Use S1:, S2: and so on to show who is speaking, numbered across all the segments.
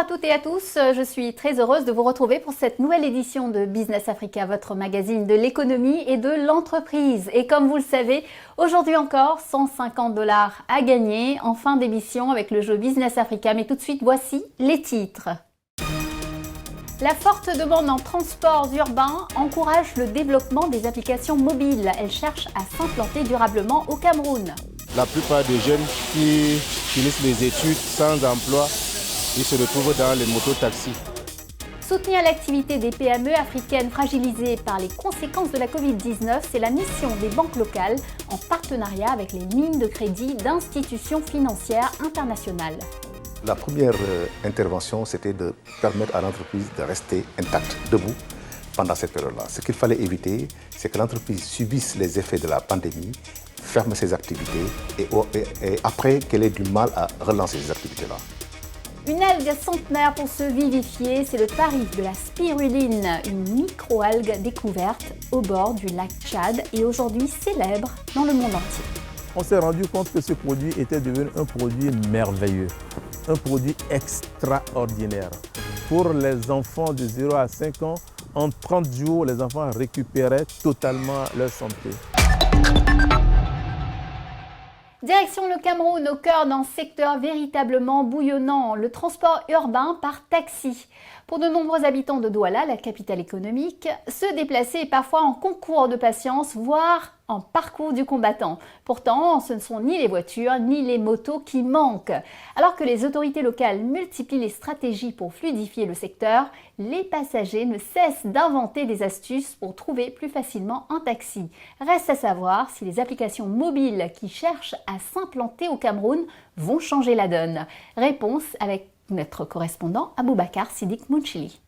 S1: toutes et à tous, je suis très heureuse de vous retrouver pour cette nouvelle édition de Business Africa, votre magazine de l'économie et de l'entreprise. Et comme vous le savez, aujourd'hui encore, 150 $ à gagner en fin d'émission avec le jeu Business Africa. Mais tout de suite, voici les titres. La forte demande en transports urbains encourage le développement des applications mobiles. Elle cherche à s'implanter durablement au Cameroun.
S2: La plupart des jeunes qui finissent les études sans emploi, ils se retrouvent dans les mototaxis.
S1: Soutenir l'activité des PME africaines fragilisées par les conséquences de la Covid-19, c'est la mission des banques locales en partenariat avec les lignes de crédit d'institutions financières internationales.
S3: La première intervention, c'était de permettre à l'entreprise de rester intacte, debout, pendant cette période-là. Ce qu'il fallait éviter, c'est que l'entreprise subisse les effets de la pandémie, ferme ses activités et après qu'elle ait du mal à relancer ces activités-là.
S1: Une algue centenaire pour se vivifier, c'est le tarif de la spiruline, une micro-algue découverte au bord du lac Tchad et aujourd'hui célèbre dans le monde entier.
S4: On s'est rendu compte que ce produit était devenu un produit merveilleux, un produit extraordinaire. Pour les enfants de 0 à 5 ans, en 30 jours, les enfants récupéraient totalement leur santé.
S1: Direction le Cameroun, au cœur d'un secteur véritablement bouillonnant, le transport urbain par taxi. Pour de nombreux habitants de Douala, la capitale économique, se déplacer est parfois en concours de patience, voire en parcours du combattant. Pourtant, ce ne sont ni les voitures ni les motos qui manquent. Alors que les autorités locales multiplient les stratégies pour fluidifier le secteur, les passagers ne cessent d'inventer des astuces pour trouver plus facilement un taxi. Reste à savoir si les applications mobiles qui cherchent à s'implanter au Cameroun vont changer la donne. Réponse avec notre correspondant Aboubacar Sidik Mounchili.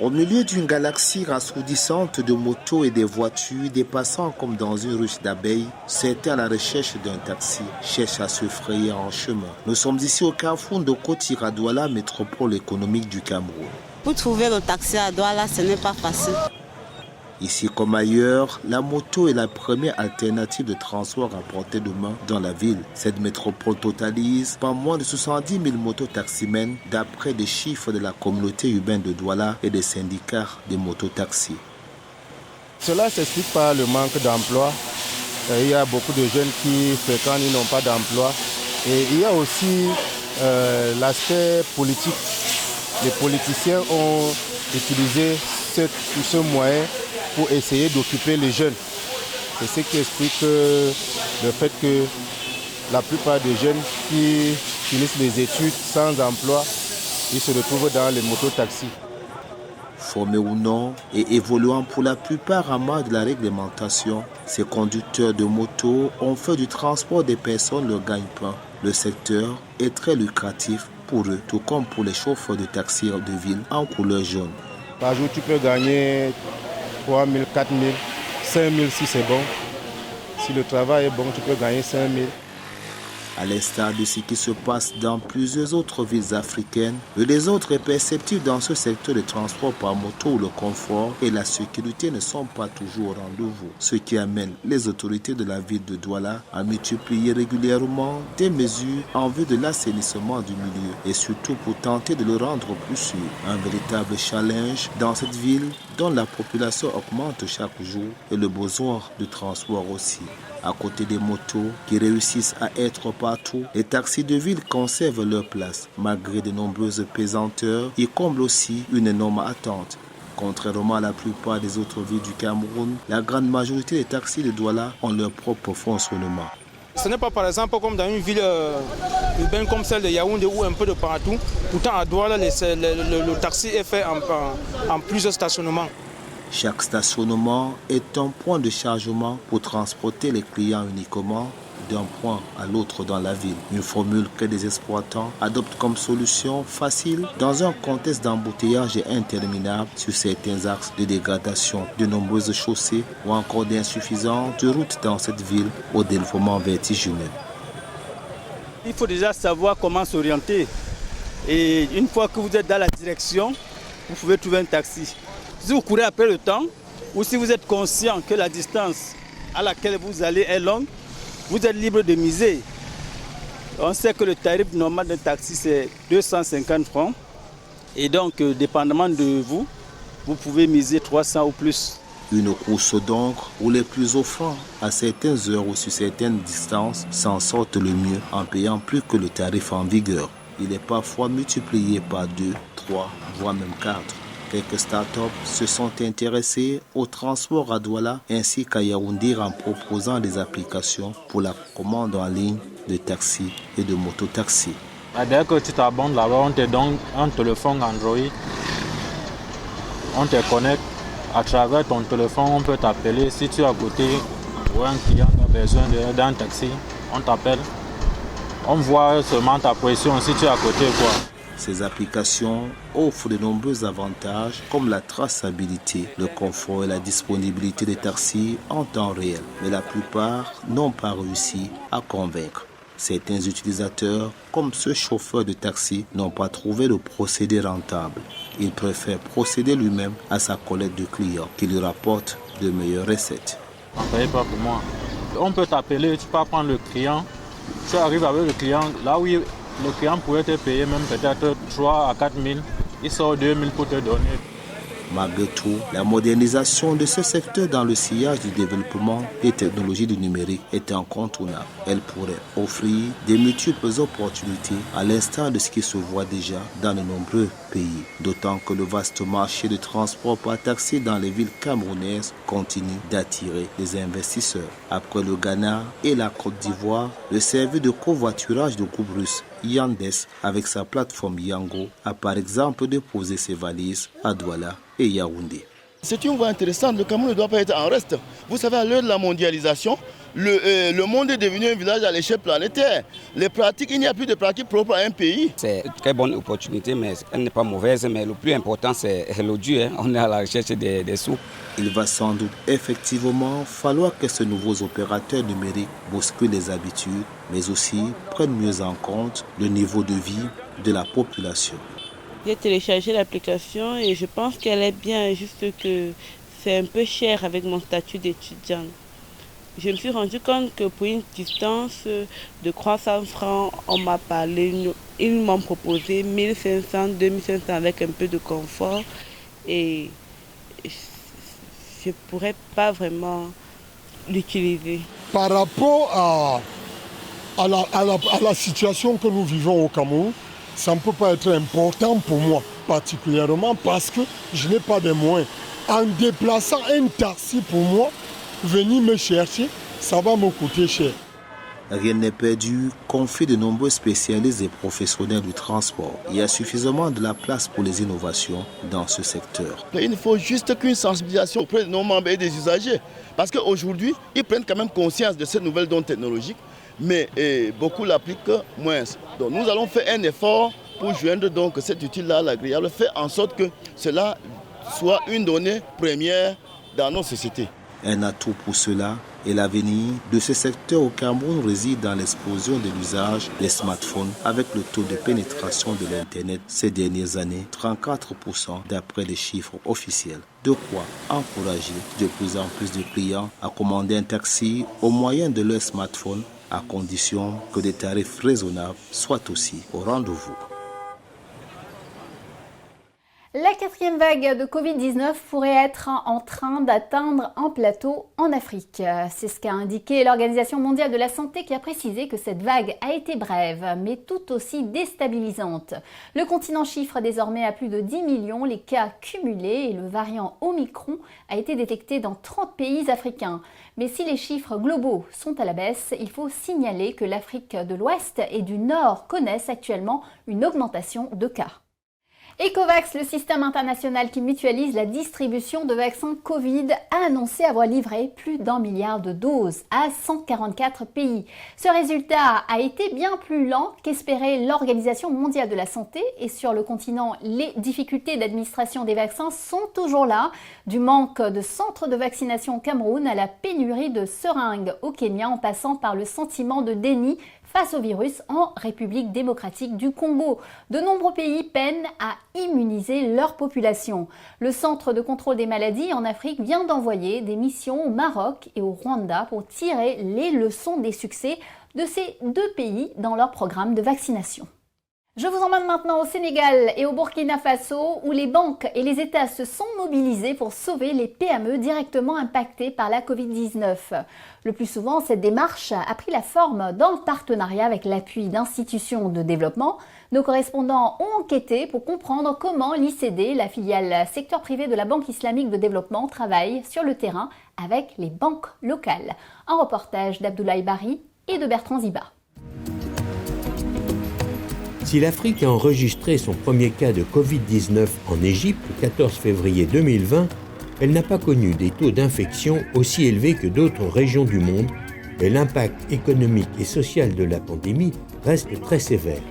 S5: Au milieu d'une galaxie rassourdissante de motos et de voitures dépassant comme dans une ruche d'abeilles, certains à la recherche d'un taxi cherchent à se frayer en chemin. Nous sommes ici au carrefour de Kotira Douala, métropole économique du Cameroun.
S6: Pour trouver le taxi à Douala, ce n'est pas facile.
S5: Ici comme ailleurs, la moto est la première alternative de transport à portée de main dans la ville. Cette métropole totalise pas moins de 70 000 mototaximens d'après des chiffres de la communauté urbaine de Douala et des syndicats des mototaxis.
S2: Cela s'explique par le manque d'emploi. Il y a beaucoup de jeunes qui fréquentent, ils n'ont pas d'emploi. Et il y a aussi l'aspect politique. Les politiciens ont utilisé ce moyen pour essayer d'occuper les jeunes. C'est ce qui explique le fait que la plupart des jeunes qui finissent les études sans emploi, ils se retrouvent dans les mototaxis.
S5: Formés ou non et évoluant pour la plupart à marge de la réglementation, ces conducteurs de moto ont fait du transport des personnes leur gagne-pain. Le secteur est très lucratif pour eux, tout comme pour les chauffeurs de taxi de ville en couleur jaune.
S2: Par jour, tu peux gagner 3 000, 4 000, 5 000 si c'est bon. Si le travail est bon, tu peux gagner 5 000.
S5: À l'instar de ce qui se passe dans plusieurs autres villes africaines, le désordre est perceptible dans ce secteur de transport par moto où le confort et la sécurité ne sont pas toujours au rendez-vous. Ce qui amène les autorités de la ville de Douala à multiplier régulièrement des mesures en vue de l'assainissement du milieu et surtout pour tenter de le rendre plus sûr. Un véritable challenge dans cette ville dont la population augmente chaque jour et le besoin de transport aussi. À côté des motos qui réussissent à être partout, les taxis de ville conservent leur place. Malgré de nombreuses pesanteurs, ils comblent aussi une énorme attente. Contrairement à la plupart des autres villes du Cameroun, la grande majorité des taxis de Douala ont leur propre fonctionnement.
S7: Ce n'est pas par exemple comme dans une ville urbaine comme celle de Yaoundé ou un peu de partout. Pourtant à Douala, le taxi est fait en plusieurs stationnements.
S5: Chaque stationnement est un point de chargement pour transporter les clients uniquement d'un point à l'autre dans la ville. Une formule que des exploitants adoptent comme solution facile dans un contexte d'embouteillage interminable sur certains axes de dégradation, de nombreuses chaussées ou encore d'insuffisantes routes dans cette ville au développement vertigineux.
S8: Il faut déjà savoir comment s'orienter. Et une fois que vous êtes dans la direction, vous pouvez trouver un taxi. Si vous courez après le temps, ou si vous êtes conscient que la distance à laquelle vous allez est longue, vous êtes libre de miser On sait que le tarif normal d'un taxi, c'est 250 francs. Et donc, dépendamment de vous, vous pouvez miser 300 ou plus.
S5: Une course donc où les plus offrants à certaines heures ou sur certaines distances s'en sortent le mieux en payant plus que le tarif en vigueur. Il est parfois multiplié par 2, 3, voire même 4. Quelques startups se sont intéressés au transport à Douala ainsi qu'à Yaoundé en proposant des applications pour la commande en ligne de taxis et de mototaxis.
S9: Dès que tu t'abonnes là-bas, on te donne un téléphone Android, on te connecte. À travers ton téléphone, on peut t'appeler. Si tu es à côté ou un client a besoin d'un taxi, on t'appelle. On voit seulement ta position si tu es à côté, quoi.
S5: Ces applications offrent de nombreux avantages comme la traçabilité, le confort et la disponibilité des taxis en temps réel. Mais la plupart n'ont pas réussi à convaincre. Certains utilisateurs, comme ce chauffeur de taxi, n'ont pas trouvé le procédé rentable. Il préfère procéder lui-même à sa collecte de clients qui lui rapporte de meilleures recettes.
S9: On ne paye pas pour moi. On peut t'appeler, tu peux prendre le client. Tu arrives avec le client, là où le client pourrait te payer même peut-être 3 à 4 000. Il sort 2 000 pour te donner.
S5: Malgré tout, la modernisation de ce secteur dans le sillage du développement des technologies du numérique est incontournable. Elle pourrait offrir de multiples opportunités à l'instar de ce qui se voit déjà dans de nombreux pays. D'autant que le vaste marché de transport par taxi dans les villes camerounaises continue d'attirer les investisseurs. Après le Ghana et la Côte d'Ivoire, le service de covoiturage de groupe russe Yandex, avec sa plateforme Yango, a par exemple déposé ses valises à Douala et Yaoundé.
S10: C'est une voie intéressante. Le Cameroun ne doit pas être en reste. Vous savez, à l'heure de la mondialisation, le monde est devenu un village à l'échelle planétaire. Les pratiques, il n'y a plus de pratiques propres à un pays.
S11: C'est une très bonne opportunité, mais elle n'est pas mauvaise. Mais le plus important, c'est le dû. On est à la recherche des sous.
S5: Il va sans doute effectivement falloir que ces nouveaux opérateurs numériques bousculent les habitudes, mais aussi prennent mieux en compte le niveau de vie de la population.
S6: J'ai téléchargé l'application et je pense qu'elle est bien, juste que c'est un peu cher avec mon statut d'étudiant. Je me suis rendu compte que pour une distance de 300 francs, on m'a parlé, ils m'ont proposé 1500, 2500 avec un peu de confort et je ne pourrais pas vraiment l'utiliser.
S12: Par rapport à la situation que nous vivons au Cameroun, ça ne peut pas être important pour moi, particulièrement parce que je n'ai pas de moyens. En déplaçant un taxi pour moi, venir me chercher, ça va me coûter cher.
S5: Rien n'est perdu, confie de nombreux spécialistes et professionnels du transport. Il y a suffisamment de la place pour les innovations dans ce secteur.
S10: Il faut juste qu'une sensibilisation auprès de nos membres et des usagers. Parce qu'aujourd'hui, ils prennent quand même conscience de cette nouvelle donne technologique, mais beaucoup l'appliquent moins. Donc nous allons faire un effort pour joindre donc cet outil-là à l'agréable, faire en sorte que cela soit une donnée première dans nos sociétés.
S5: Un atout pour cela et l'avenir de ce secteur au Cameroun réside dans l'explosion de l'usage des smartphones avec le taux de pénétration de l'Internet ces dernières années, 34% d'après les chiffres officiels. De quoi encourager de plus en plus de clients à commander un taxi au moyen de leur smartphone à condition que des tarifs raisonnables soient aussi au rendez-vous.
S1: La 4e vague de Covid-19 pourrait être en train d'atteindre un plateau en Afrique. C'est ce qu'a indiqué l'Organisation mondiale de la santé qui a précisé que cette vague a été brève, mais tout aussi déstabilisante. Le continent chiffre désormais à plus de 10 millions les cas cumulés et le variant Omicron a été détecté dans 30 pays africains. Mais si les chiffres globaux sont à la baisse, il faut signaler que l'Afrique de l'Ouest et du Nord connaissent actuellement une augmentation de cas. Ecovax, le système international qui mutualise la distribution de vaccins Covid, a annoncé avoir livré plus d'1 milliard de doses à 144 pays. Ce résultat a été bien plus lent qu'espérait l'Organisation mondiale de la santé et sur le continent, les difficultés d'administration des vaccins sont toujours là, du manque de centres de vaccination au Cameroun à la pénurie de seringues au Kenya en passant par le sentiment de déni face au virus en République démocratique du Congo. De nombreux pays peinent à immuniser leur population. Le Centre de contrôle des maladies en Afrique vient d'envoyer des missions au Maroc et au Rwanda pour tirer les leçons des succès de ces deux pays dans leur programme de vaccination. Je vous emmène maintenant au Sénégal et au Burkina Faso où les banques et les États se sont mobilisés pour sauver les PME directement impactées par la Covid-19. Le plus souvent, cette démarche a pris la forme d'un partenariat avec l'appui d'institutions de développement. Nos correspondants ont enquêté pour comprendre comment l'ICD, la filiale secteur privé de la Banque islamique de développement, travaille sur le terrain avec les banques locales. Un reportage d'Abdoulaye Bari et de Bertrand Ziba.
S13: Si l'Afrique a enregistré son premier cas de Covid-19 en Égypte le 14 février 2020, elle n'a pas connu des taux d'infection aussi élevés que d'autres régions du monde, mais l'impact économique et social de la pandémie reste très sévère,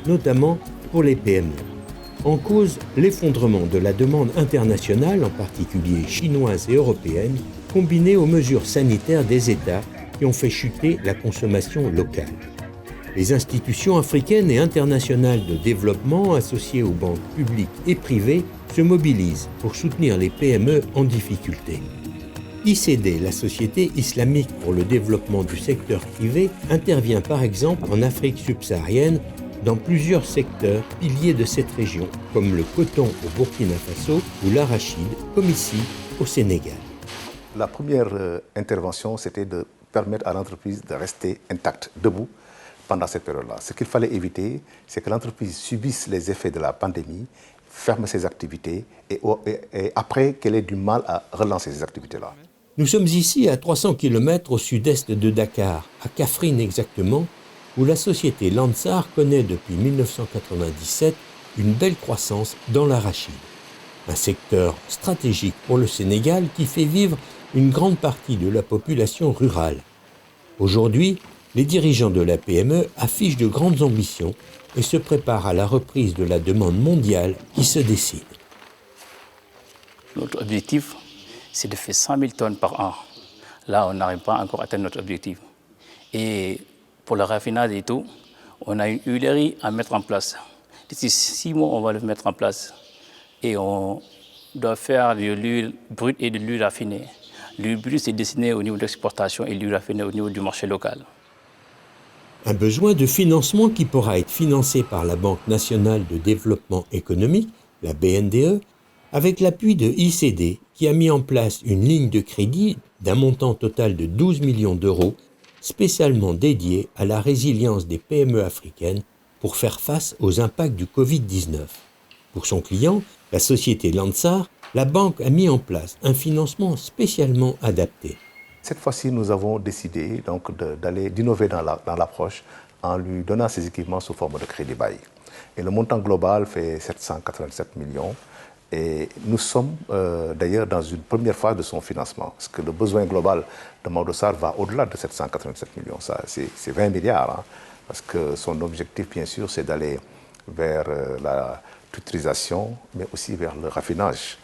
S13: notamment pour les PME. En cause, l'effondrement de la demande internationale, en particulier chinoise et européenne, combiné aux mesures sanitaires des États qui ont fait chuter la consommation locale. Les institutions africaines et internationales de développement associées aux banques publiques et privées se mobilisent pour soutenir les PME en difficulté. ICD, la Société islamique pour le développement du secteur privé, intervient par exemple en Afrique subsaharienne dans plusieurs secteurs piliers de cette région, comme le coton au Burkina Faso ou l'arachide, comme ici au Sénégal.
S3: La première intervention, c'était de permettre à l'entreprise de rester intacte, debout, pendant cette période-là. Ce qu'il fallait éviter, c'est que l'entreprise subisse les effets de la pandémie, ferme ses activités et après qu'elle ait du mal à relancer ces activités-là.
S13: Nous sommes ici à 300 km au sud-est de Dakar, à Kaffrine exactement, où la société Lansar connaît depuis 1997 une belle croissance dans l'arachide. Un secteur stratégique pour le Sénégal qui fait vivre une grande partie de la population rurale. Aujourd'hui, les dirigeants de la PME affichent de grandes ambitions et se préparent à la reprise de la demande mondiale qui se décide.
S14: Notre objectif, c'est de faire 100 000 tonnes par an. Là, on n'arrive pas encore à atteindre notre objectif. Et pour le raffinage et tout, on a une huilerie à mettre en place. D'ici 6 mois, on va le mettre en place. Et on doit faire de l'huile brute et de l'huile raffinée. L'huile brute, c'est destiné au niveau de l'exportation et l'huile raffinée au niveau du marché local.
S13: Un besoin de financement qui pourra être financé par la Banque nationale de développement économique, la BNDE, avec l'appui de ICD, qui a mis en place une ligne de crédit d'un montant total de 12 millions d'euros, spécialement dédiée à la résilience des PME africaines pour faire face aux impacts du Covid-19. Pour son client, la société Lansar, la banque a mis en place un financement spécialement adapté.
S3: Cette fois-ci, nous avons décidé donc d'innover dans l'approche en lui donnant ses équipements sous forme de crédit bail. Et le montant global fait 787 millions. Et nous sommes d'ailleurs dans une première phase de son financement. Parce que le besoin global de Maodo-Sarr va au-delà de 787 millions. Ça, c'est 20 milliards. Hein, parce que son objectif, bien sûr, c'est d'aller vers la titrisation, mais aussi vers le raffinage.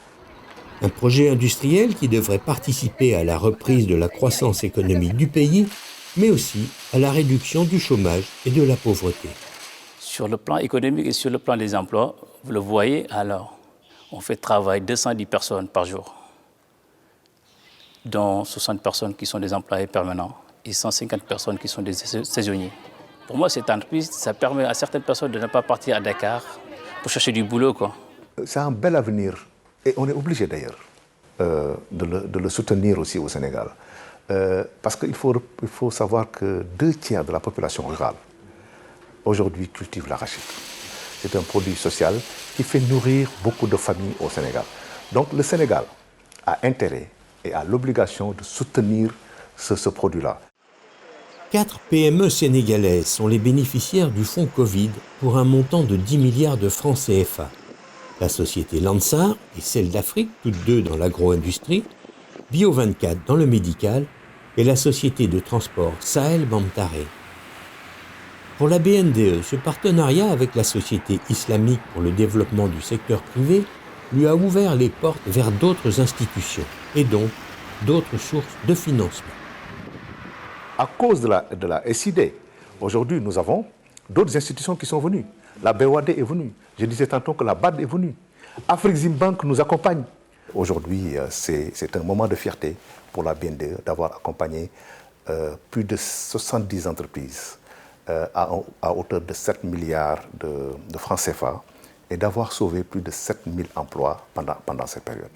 S13: Un projet industriel qui devrait participer à la reprise de la croissance économique du pays, mais aussi à la réduction du chômage et de la pauvreté.
S14: Sur le plan économique et sur le plan des emplois, vous le voyez, alors, on fait travailler 210 personnes par jour, dont 60 personnes qui sont des employés permanents et 150 personnes qui sont des saisonniers. Pour moi, cette entreprise, ça permet à certaines personnes de ne pas partir à Dakar pour chercher du boulot, quoi.
S3: C'est un bel avenir. Et on est obligé d'ailleurs de le soutenir aussi au Sénégal. Parce qu'il faut savoir que 2 tiers de la population rurale aujourd'hui cultive l'arachide. C'est un produit social qui fait nourrir beaucoup de familles au Sénégal. Donc le Sénégal a intérêt et a l'obligation de soutenir ce produit-là.
S13: 4 PME sénégalaises sont les bénéficiaires du fonds Covid pour un montant de 10 milliards de francs CFA. La société Lansar et celle d'Afrique, toutes deux dans l'agro-industrie, Bio24 dans le médical et la société de transport Sahel Bamtare. Pour la BNDE, ce partenariat avec la Société islamique pour le développement du secteur privé lui a ouvert les portes vers d'autres institutions et donc d'autres sources de financement.
S3: À cause de la SID, aujourd'hui nous avons d'autres institutions qui sont venues. La BOAD est venue. Je disais tantôt que la BAD est venue. Afreximbank nous accompagne. Aujourd'hui, c'est un moment de fierté pour la BNDE d'avoir accompagné plus de 70 entreprises à hauteur de 7 milliards de francs CFA et d'avoir sauvé plus de 7000 emplois pendant cette période.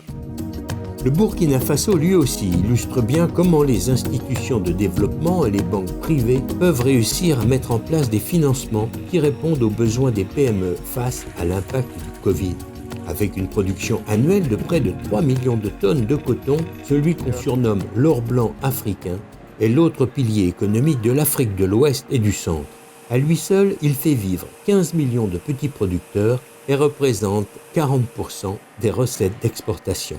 S13: Le Burkina Faso, lui aussi, illustre bien comment les institutions de développement et les banques privées peuvent réussir à mettre en place des financements qui répondent aux besoins des PME face à l'impact du Covid. Avec une production annuelle de près de 3 millions de tonnes de coton, celui qu'on surnomme l'or blanc africain est l'autre pilier économique de l'Afrique de l'Ouest et du Centre. À lui seul, il fait vivre 15 millions de petits producteurs et représente 40% des recettes d'exportation.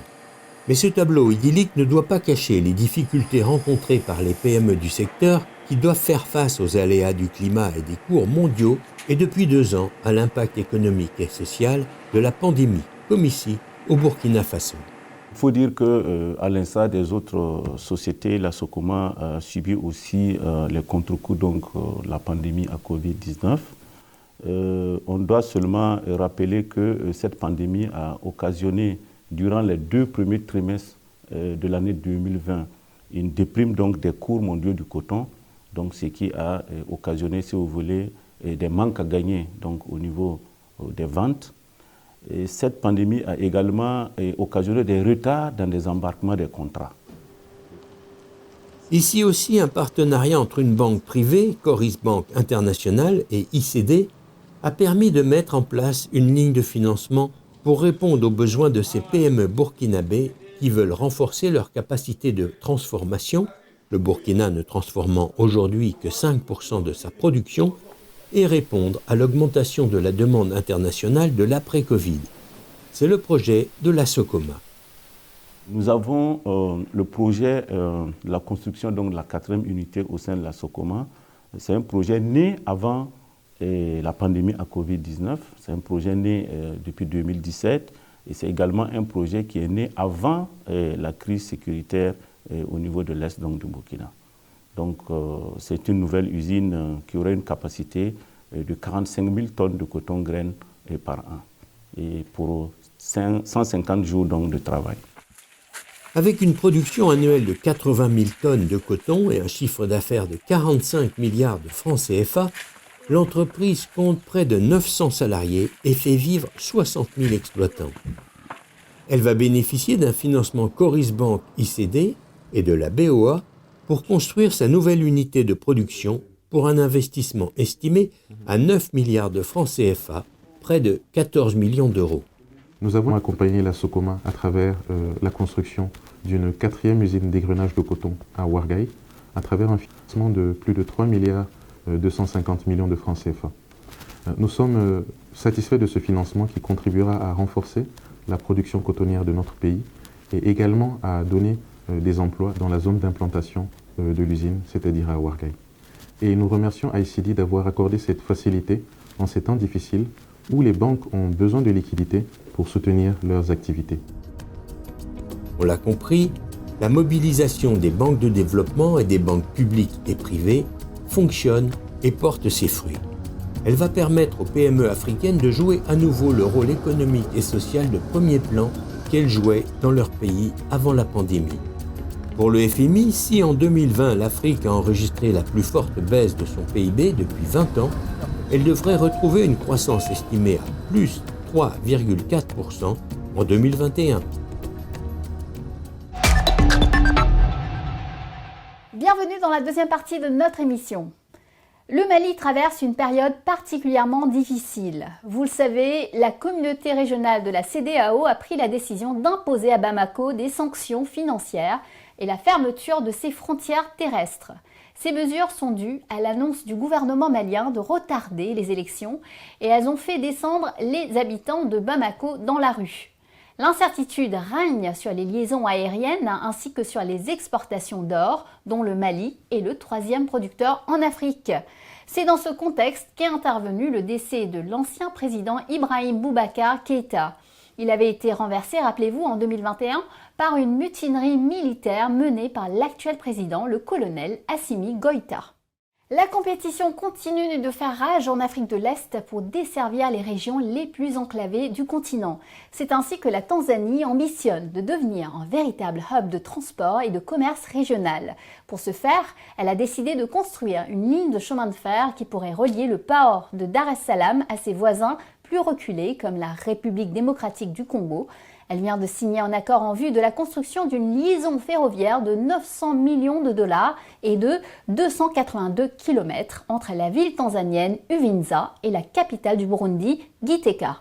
S13: Mais ce tableau idyllique ne doit pas cacher les difficultés rencontrées par les PME du secteur qui doivent faire face aux aléas du climat et des cours mondiaux et depuis 2 ans à l'impact économique et social de la pandémie, comme ici au Burkina Faso.
S15: Il faut dire qu'à l'instar des autres sociétés, la Socoma a subi aussi les contre-coups de la pandémie à Covid-19. On doit seulement rappeler que cette pandémie a occasionné durant les 2 premiers trimestres de l'année 2020 une déprime donc des cours mondiaux du coton, donc ce qui a occasionné, si vous voulez, des manques à gagner donc au niveau des ventes. Et cette pandémie a également occasionné des retards dans les embarquements des contrats.
S13: Ici aussi, un partenariat entre une banque privée, Coris Bank International et ICD, a permis de mettre en place une ligne de financement pour répondre aux besoins de ces PME burkinabés qui veulent renforcer leur capacité de transformation, le Burkina ne transformant aujourd'hui que 5% de sa production, et répondre à l'augmentation de la demande internationale de l'après-Covid. C'est le projet de la Socoma.
S15: Nous avons le projet de la construction donc, de la 4e unité au sein de la Socoma. C'est un projet né avant la pandémie à Covid-19. C'est un projet né depuis 2017 et c'est également un projet qui est né avant la crise sécuritaire au niveau de l'Est donc, du Burkina. Donc c'est une nouvelle usine qui aurait une capacité de 45 000 tonnes de coton graines par an et pour 150 jours donc, de travail.
S13: Avec une production annuelle de 80 000 tonnes de coton et un chiffre d'affaires de 45 milliards de francs CFA, l'entreprise compte près de 900 salariés et fait vivre 60 000 exploitants. Elle va bénéficier d'un financement Coris Bank ICD et de la BOA pour construire sa nouvelle unité de production pour un investissement estimé à 9 milliards de francs CFA, près de 14 millions d'euros.
S16: Nous avons accompagné la Socoma à travers la construction d'une 4e usine d'égrenage de coton à Ouarghaï, à travers un financement de plus de 3 milliards 250 millions de francs CFA. Nous sommes satisfaits de ce financement qui contribuera à renforcer la production cotonnière de notre pays et également à donner des emplois dans la zone d'implantation de l'usine, c'est-à-dire à Ouarghaï. Et nous remercions ICD d'avoir accordé cette facilité en ces temps difficiles où les banques ont besoin de liquidités pour soutenir leurs activités.
S13: On l'a compris, la mobilisation des banques de développement et des banques publiques et privées fonctionne et porte ses fruits. Elle va permettre aux PME africaines de jouer à nouveau le rôle économique et social de premier plan qu'elles jouaient dans leur pays avant la pandémie. Pour le FMI, si en 2020 l'Afrique a enregistré la plus forte baisse de son PIB depuis 20 ans, elle devrait retrouver une croissance estimée à plus 3,4% en 2021.
S1: Bienvenue dans la deuxième partie de notre émission. Le Mali traverse une période particulièrement difficile. Vous le savez, la communauté régionale de la CEDEAO a pris la décision d'imposer à Bamako des sanctions financières et la fermeture de ses frontières terrestres. Ces mesures sont dues à l'annonce du gouvernement malien de retarder les élections et elles ont fait descendre les habitants de Bamako dans la rue. L'incertitude règne sur les liaisons aériennes ainsi que sur les exportations d'or, dont le Mali est le 3e producteur en Afrique. C'est dans ce contexte qu'est intervenu le décès de l'ancien président Ibrahim Boubacar Keïta. Il avait été renversé, rappelez-vous, en 2021 par une mutinerie militaire menée par l'actuel président, le colonel Assimi Goïta. La compétition continue de faire rage en Afrique de l'Est pour desservir les régions les plus enclavées du continent. C'est ainsi que la Tanzanie ambitionne de devenir un véritable hub de transport et de commerce régional. Pour ce faire, elle a décidé de construire une ligne de chemin de fer qui pourrait relier le port de Dar es Salaam à ses voisins plus reculés comme la République démocratique du Congo. Elle vient de signer un accord en vue de la construction d'une liaison ferroviaire de 900 millions de dollars et de 282 km entre la ville tanzanienne Uvinza et la capitale du Burundi, Gitega.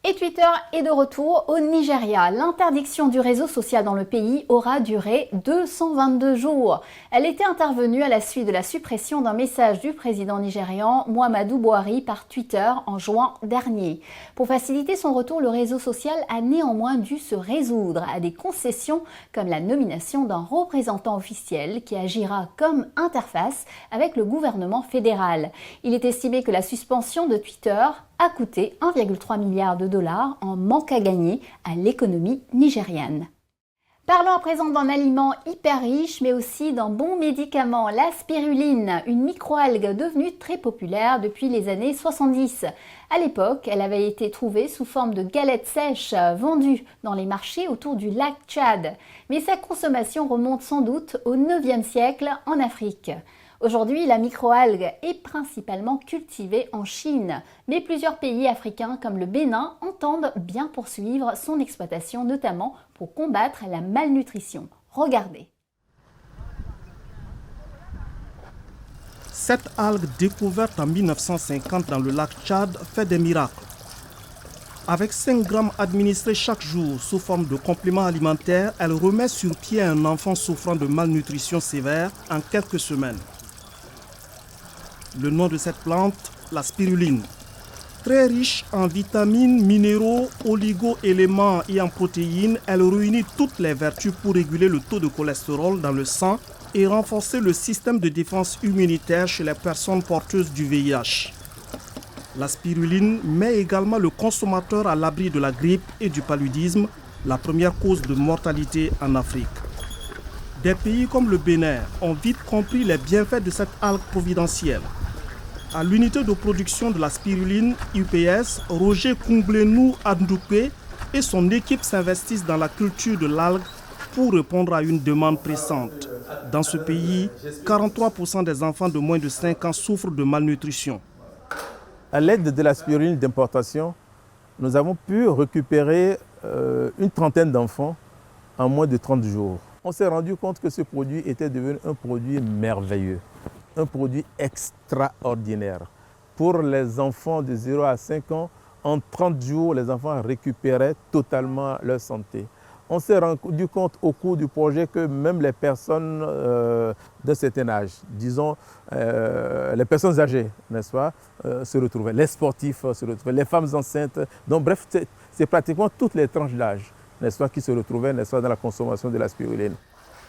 S1: Et Twitter est de retour au Nigeria. L'interdiction du réseau social dans le pays aura duré 222 jours. Elle était intervenue à la suite de la suppression d'un message du président nigérian Muhammadu Buhari par Twitter en juin dernier. Pour faciliter son retour, le réseau social a néanmoins dû se résoudre à des concessions comme la nomination d'un représentant officiel qui agira comme interface avec le gouvernement fédéral. Il est estimé que la suspension de Twitter a coûté 1,3 milliard de dollars en manque à gagner à l'économie nigériane. Parlons à présent d'un aliment hyper riche, mais aussi d'un bon médicament, la spiruline, une microalgue devenue très populaire depuis les années 70. À l'époque, elle avait été trouvée sous forme de galettes sèches vendues dans les marchés autour du lac Tchad. Mais sa consommation remonte sans doute au 9e siècle en Afrique. Aujourd'hui, la microalgue est principalement cultivée en Chine, mais plusieurs pays africains comme le Bénin entendent bien poursuivre son exploitation, notamment pour combattre la malnutrition. Regardez.
S17: Cette algue découverte en 1950 dans le lac Tchad fait des miracles. Avec 5 grammes administrés chaque jour sous forme de complément alimentaire, elle remet sur pied un enfant souffrant de malnutrition sévère en quelques semaines. Le nom de cette plante, la spiruline. Très riche en vitamines, minéraux, oligo-éléments et en protéines, elle réunit toutes les vertus pour réguler le taux de cholestérol dans le sang et renforcer le système de défense immunitaire chez les personnes porteuses du VIH. La spiruline met également le consommateur à l'abri de la grippe et du paludisme, la première cause de mortalité en Afrique. Des pays comme le Bénin ont vite compris les bienfaits de cette algue providentielle. À l'unité de production de la spiruline UPS, Roger Kunglenou Andouké et son équipe s'investissent dans la culture de l'algue pour répondre à une demande pressante. Dans ce pays, 43% des enfants de moins de 5 ans souffrent de malnutrition.
S4: À l'aide de la spiruline d'importation, nous avons pu récupérer une trentaine d'enfants en moins de 30 jours. On s'est rendu compte que ce produit était devenu un produit merveilleux, un produit extraordinaire. Pour les enfants de 0 à 5 ans, en 30 jours, les enfants récupéraient totalement leur santé. On s'est rendu compte au cours du projet que même les personnes d'un certain âge, disons les personnes âgées, n'est-ce pas, se retrouvaient, les sportifs se retrouvaient, les femmes enceintes. Donc bref, c'est pratiquement toutes les tranches d'âge, n'est-ce pas, qui se retrouvaient, n'est-ce pas, dans la consommation de la spiruline.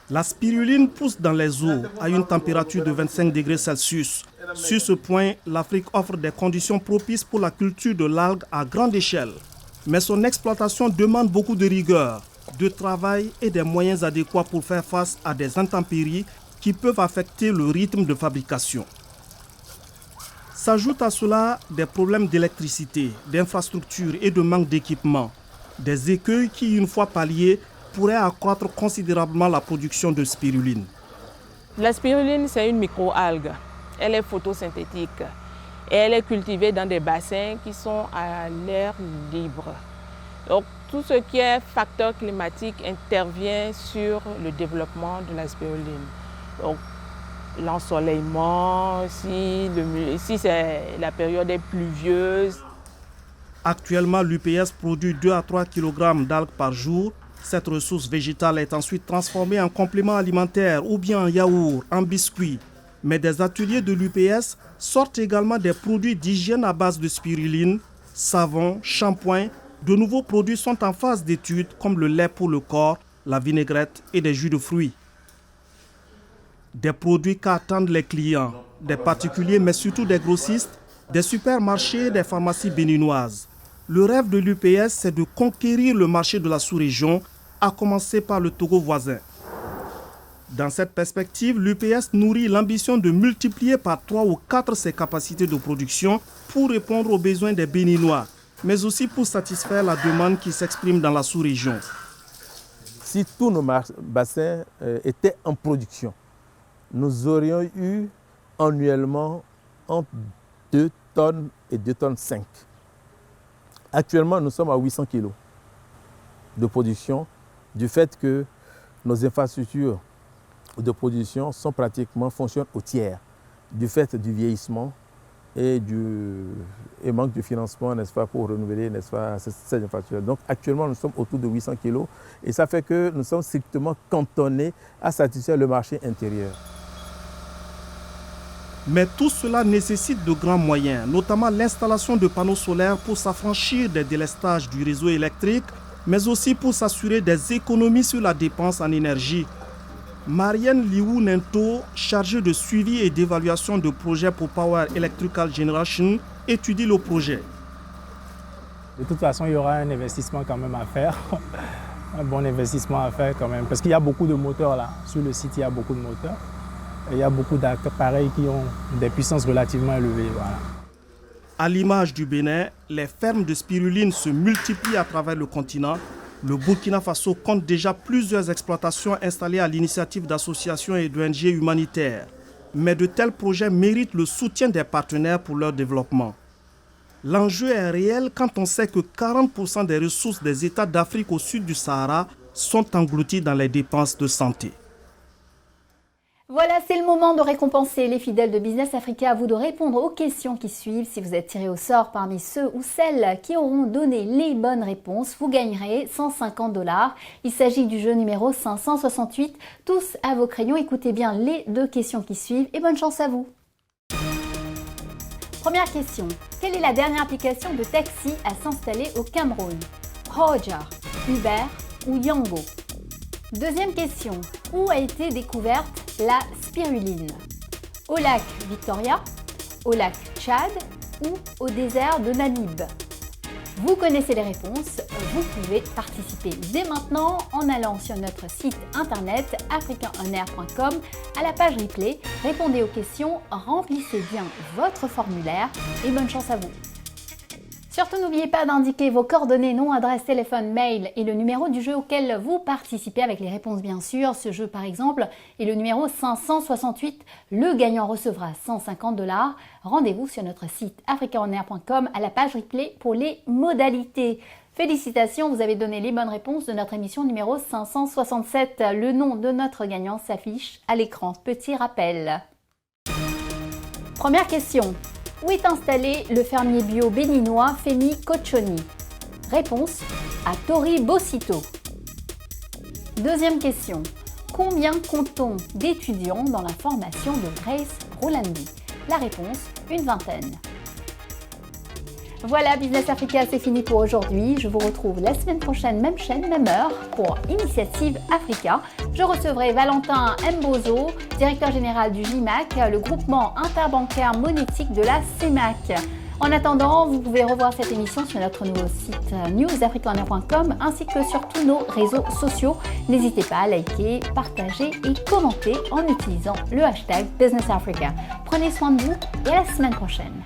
S17: La spiruline pousse dans les eaux à une température de 25 degrés Celsius. Sur ce point, l'Afrique offre des conditions propices pour la culture de l'algue à grande échelle. Mais son exploitation demande beaucoup de rigueur, de travail et des moyens adéquats pour faire face à des intempéries qui peuvent affecter le rythme de fabrication. S'ajoutent à cela des problèmes d'électricité, d'infrastructure et de manque d'équipement. Des écueils qui, une fois palliés, pourraient accroître considérablement la production de spiruline.
S18: La spiruline, c'est une microalgue. Elle est photosynthétique et elle est cultivée dans des bassins qui sont à l'air libre. Donc, tout ce qui est facteur climatique intervient sur le développement de la spiruline. Donc, l'ensoleillement, si la période est pluvieuse.
S17: Actuellement, l'UPS produit 2 à 3 kg d'algues par jour. Cette ressource végétale est ensuite transformée en complément alimentaire ou bien en yaourt, en biscuits. Mais des ateliers de l'UPS sortent également des produits d'hygiène à base de spiruline, savon, shampoing. De nouveaux produits sont en phase d'étude comme le lait pour le corps, la vinaigrette et des jus de fruits. Des produits qu'attendent les clients, des particuliers mais surtout des grossistes, des supermarchés et des pharmacies béninoises. Le rêve de l'UPS, c'est de conquérir le marché de la sous-région, à commencer par le Togo voisin. Dans cette perspective, l'UPS nourrit l'ambition de multiplier par 3 ou 4 ses capacités de production pour répondre aux besoins des Béninois, mais aussi pour satisfaire la demande qui s'exprime dans la sous-région.
S4: Si tous nos bassins étaient en production, nous aurions eu annuellement entre 2 tonnes et 2 tonnes 5. Actuellement, nous sommes à 800 kg de production du fait que nos infrastructures de production fonctionnent au tiers du fait du vieillissement et manque de financement, n'est-ce pas, pour renouveler, n'est-ce pas, ces infrastructures. Donc actuellement, nous sommes autour de 800 kg et ça fait que nous sommes strictement cantonnés à satisfaire le marché intérieur.
S17: Mais tout cela nécessite de grands moyens, notamment l'installation de panneaux solaires pour s'affranchir des délestages du réseau électrique, mais aussi pour s'assurer des économies sur la dépense en énergie. Marianne Liu Nento, chargée de suivi et d'évaluation de projets pour Power Electrical Generation, étudie le projet.
S19: De toute façon, il y aura un investissement quand même à faire, un bon investissement à faire quand même, parce qu'il y a beaucoup de moteurs là. Sur le site, il y a beaucoup de moteurs. Et il y a beaucoup d'appareils qui ont des puissances relativement élevées. Voilà.
S17: À l'image du Bénin, les fermes de spiruline se multiplient à travers le continent. Le Burkina Faso compte déjà plusieurs exploitations installées à l'initiative d'associations et d'ONG humanitaires. Mais de tels projets méritent le soutien des partenaires pour leur développement. L'enjeu est réel quand on sait que 40% des ressources des États d'Afrique au sud du Sahara sont englouties dans les dépenses de santé.
S1: Voilà, c'est le moment de récompenser les fidèles de Business Africa. À vous de répondre aux questions qui suivent. Si vous êtes tiré au sort parmi ceux ou celles qui auront donné les bonnes réponses, vous gagnerez 150 $. Il s'agit du jeu numéro 568. Tous à vos crayons, écoutez bien les 2 questions qui suivent et bonne chance à vous. Première question. Quelle est la dernière application de taxi à s'installer au Cameroun? Roja, Uber ou Yango? Deuxième question. Où a été découverte la spiruline? Au lac Victoria, au lac Tchad ou au désert de Namib? Vous connaissez les réponses, vous pouvez participer dès maintenant en allant sur notre site internet africaonair.com à la page replay. Répondez aux questions, remplissez bien votre formulaire et bonne chance à vous. Surtout, n'oubliez pas d'indiquer vos coordonnées, nom, adresse, téléphone, mail et le numéro du jeu auquel vous participez avec les réponses bien sûr. Ce jeu par exemple est le numéro 568. Le gagnant recevra 150 $. Rendez-vous sur notre site africaonair.com à la page replay pour les modalités. Félicitations, vous avez donné les bonnes réponses de notre émission numéro 567. Le nom de notre gagnant s'affiche à l'écran. Petit rappel. Première question. Où est installé le fermier bio béninois Femi Kochoni? Réponse à Tori-Bocito. Deuxième question. Combien compte-t-on d'étudiants dans la formation de Grace Rolandi? La réponse, une vingtaine. Voilà, Business Africa, c'est fini pour aujourd'hui. Je vous retrouve la semaine prochaine, même chaîne, même heure, pour Initiative Africa. Je recevrai Valentin Mbozo, directeur général du GIMAC, le groupement interbancaire monétique de la CEMAC. En attendant, vous pouvez revoir cette émission sur notre nouveau site newsafricaonair.com ainsi que sur tous nos réseaux sociaux. N'hésitez pas à liker, partager et commenter en utilisant le hashtag Business Africa. Prenez soin de vous et à la semaine prochaine.